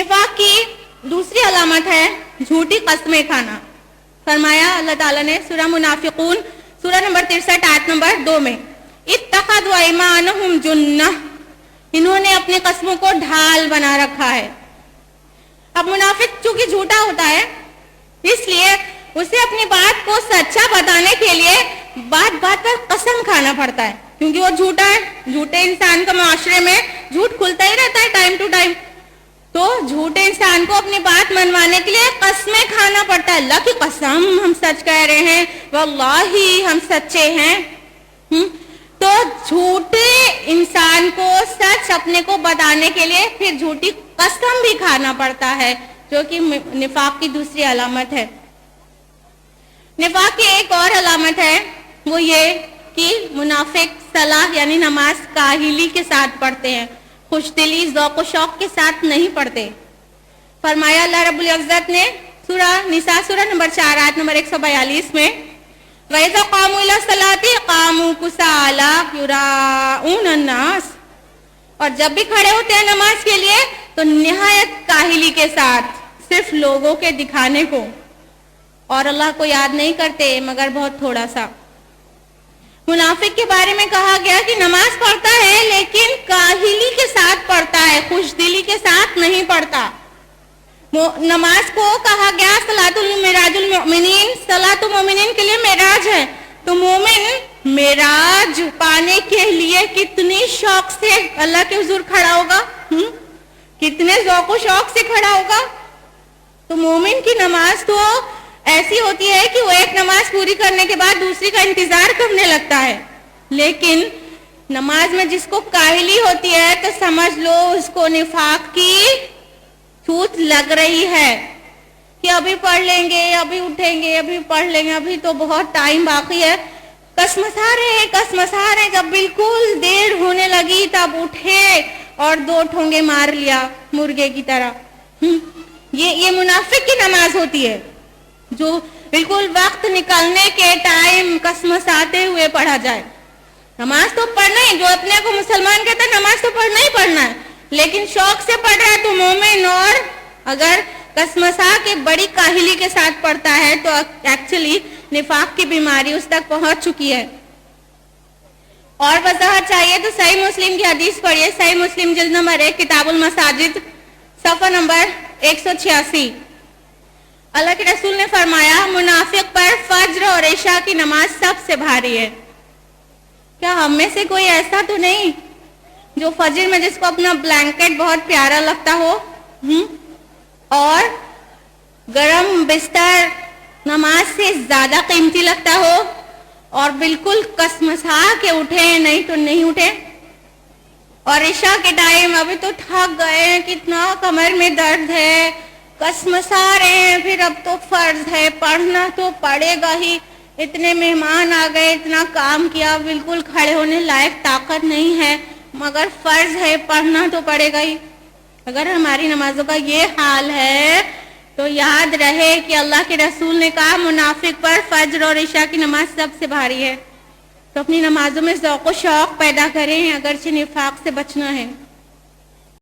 نفاق کی دوسری علامت ہے جھوٹی قسمیں کھانا. فرمایا اللہ تعالیٰ نے سورہ منافقون سورہ نمبر 63 آیت نمبر 2 میں اتخذوا ایمانہم جنہ، انہوں نے اپنی قسموں کو ڈھال بنا رکھا ہے. اب منافق چونکہ جھوٹا ہوتا ہے اس لیے اسے اپنی بات کو سچا بتانے کے لیے بات بات پر قسم کھانا پڑتا ہے، کیونکہ وہ جھوٹا ہے. جھوٹے انسان کا معاشرے میں جھوٹ کھلتا ہی رہتا ہے ٹائم ٹو ٹائم. تو جھوٹے انسان کو اپنی بات منوانے کے لیے قسمیں کھانا پڑتا ہے. اللہ کی قسم ہم سچ کہہ رہے ہیں، واللہ ہم سچے ہیں. تو جھوٹے انسان کو سچ اپنے کو بتانے کے لیے پھر جھوٹی قسم بھی کھانا پڑتا ہے، جو کہ نفاق کی دوسری علامت ہے. نفاق کی ایک اور علامت ہے، وہ یہ کہ منافق صلاح یعنی نماز کاہلی کے ساتھ پڑھتے ہیں، خوش دلی ذوق و شوق کے ساتھ نہیں پڑھتے. فرمایا اللہ رب العزت نے سورہ نساء سورہ نمبر 4 آیت نمبر 142 میں وَإِذَا قَامُوا إِلَى الصَّلَاةِ قَامُوا كُسَالَىٰ يُرَاءُونَ النَّاسَ، اور جب بھی کھڑے ہوتے ہیں نماز کے لیے تو نہایت کاہلی کے ساتھ، صرف لوگوں کے دکھانے کو، اور اللہ کو یاد نہیں کرتے مگر بہت تھوڑا سا. منافق کے بارے میں کہا گیا کہ نماز پڑھتا ہے لیکن کاہلی کے ساتھ پڑھتا ہے، خوش دلی کے ساتھ نہیں پڑھتا. نماز کو کہا گیا صلاۃ المعراج المؤمنین، صلاۃ المؤمنین کے لیے معراج ہے. تو مومن معراج پانے کے لیے کتنی شوق سے اللہ کے حضور کھڑا ہوگا، کتنے ذوق و شوق سے کھڑا ہوگا. تو مومن کی نماز تو ایسی ہوتی ہے کہ وہ ایک نماز پوری کرنے کے بعد دوسری کا انتظار کرنے لگتا ہے. لیکن نماز میں جس کو کاہلی ہوتی ہے تو سمجھ لو اس کو نفاق کی چھوٹ لگ رہی ہے کہ ابھی پڑھ لیں گے، ابھی اٹھیں گے، ابھی پڑھ لیں گے، ابھی تو بہت ٹائم باقی ہے. کسمسا رہے، جب بالکل دیر ہونے لگی تب اٹھے اور 2 ٹھونگے مار لیا مرغے کی طرح. یہ منافق کی نماز ہوتی ہے جو بالکل وقت نکلنے کے ٹائم کسمساتے ہوئے پڑھا جائے. نماز تو پڑھنا ہی، جو اپنے کو مسلمان کہتا ہے نماز تو پڑھنا ہی پڑھنا ہے، لیکن شوق سے پڑھ رہا ہے تو مومن. اور اگر کسمسا کے بڑی کاہلی کے ساتھ پڑھتا ہے تو ایکچولی نفاق کی بیماری اس تک پہنچ چکی ہے. اور وضاحت چاہیے تو صحیح مسلم کی حدیث پڑھیے، صحیح مسلم جلد نمبر 1 کتاب المساجد صفحہ نمبر 186. اللہ کے رسول نے فرمایا منافق پر فجر اور عشاء کی نماز سب سے بھاری ہے. کیا ہم میں سے کوئی ایسا تو نہیں جو فجر میں جس کو اپنا بلینکٹ بہت پیارا لگتا ہو اور گرم بستر نماز سے زیادہ قیمتی لگتا ہو اور بالکل کسمسا کے اٹھے نہیں تو نہیں اٹھے، اور عشاء کے ٹائم ابھی تو تھک گئے، کتنا کمر میں درد ہے، کسمسا رہے ہیں، پھر اب تو فرض ہے پڑھنا تو پڑے گا ہی، اتنے مہمان آ گئے، اتنا کام کیا، بالکل کھڑے ہونے لائق طاقت نہیں ہے مگر فرض ہے پڑھنا تو پڑے گا ہی. اگر ہماری نمازوں کا یہ حال ہے تو یاد رہے کہ اللہ کے رسول نے کہا منافق پر فجر اور عشاء کی نماز سب سے بھاری ہے. تو اپنی نمازوں میں ذوق و شوق پیدا کریں، اگرچہ نفاق سے بچنا ہے.